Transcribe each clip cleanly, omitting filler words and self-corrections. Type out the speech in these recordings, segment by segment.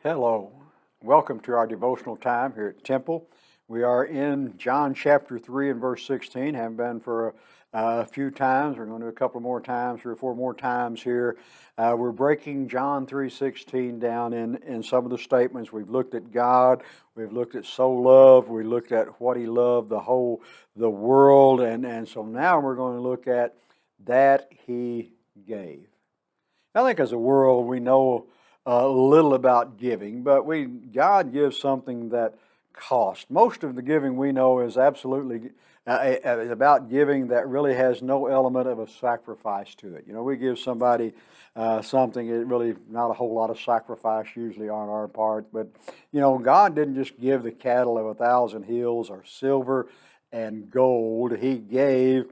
Hello. Welcome to our devotional time here at Temple. We are in John chapter 3 and verse 16. Have been for a few times. We're going to do a couple more times, 3 or 4 more times here. We're breaking John 3:16 down in some of the statements. We've looked at God. We've looked at so love. We looked at what He loved, the world. And so now we're going to look at that He gave. I think as a world we know a little about giving, but God gives something that costs. Most of the giving we know is absolutely is about giving that really has no element of a sacrifice to it. You know, we give somebody something, it really not a whole lot of sacrifice usually on our part, but you know, God didn't just give the cattle of 1,000 hills or silver and gold. He gave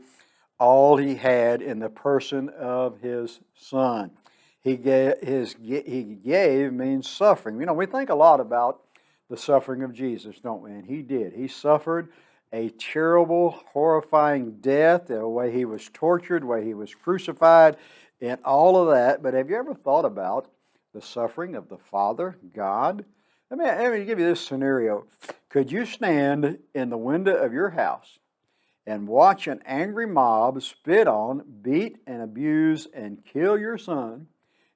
all He had in the person of His Son. He gave means suffering. You know, we think a lot about the suffering of Jesus, don't we? And He did. He suffered a terrible, horrifying death, the way He was tortured, the way He was crucified, and all of that. But have you ever thought about the suffering of the Father, God? Let me give you this scenario. Could you stand in the window of your house and watch an angry mob spit on, beat, and abuse, and kill your son,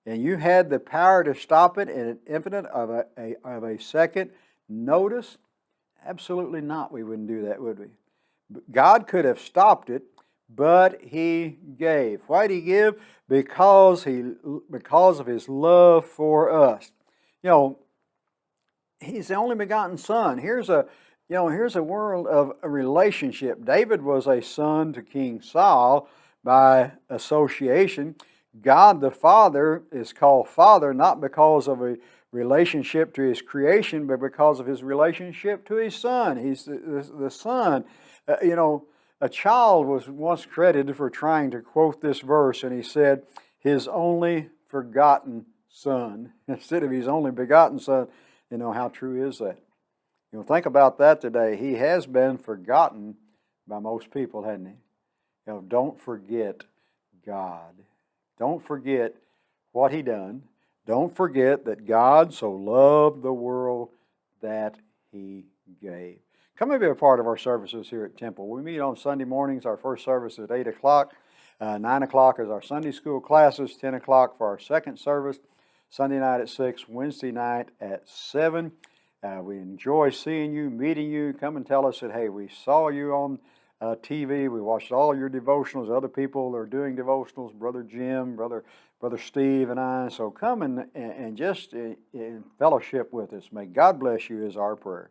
and you had the power to stop it in an infinite of a second notice? Absolutely not. We wouldn't do that, would we? God could have stopped it, but He gave. Why did He give? Because of His love for us. You know, He's the only begotten Son. Here's a world of a relationship. David was a son to King Saul by association. God the Father is called Father not because of a relationship to His creation, but because of His relationship to His Son. He's the Son. A child was once credited for trying to quote this verse, and he said, His only forgotten Son, instead of His only begotten Son. You know, how true is that? You know, think about that today. He has been forgotten by most people, hasn't He? You know, don't forget God. Don't forget what He done. Don't forget that God so loved the world that He gave. Come and be a part of our services here at Temple. We meet on Sunday mornings. Our first service is at 8 o'clock. 9 o'clock is our Sunday school classes. 10 o'clock for our second service. Sunday night at 6. Wednesday night at 7. We enjoy seeing you, meeting you. Come and tell us that, hey, we saw you on TV. We watched all your devotionals. Other people are doing devotionals. Brother Jim, Brother Steve, and I. So come and just in fellowship with us. May God bless you is our prayer.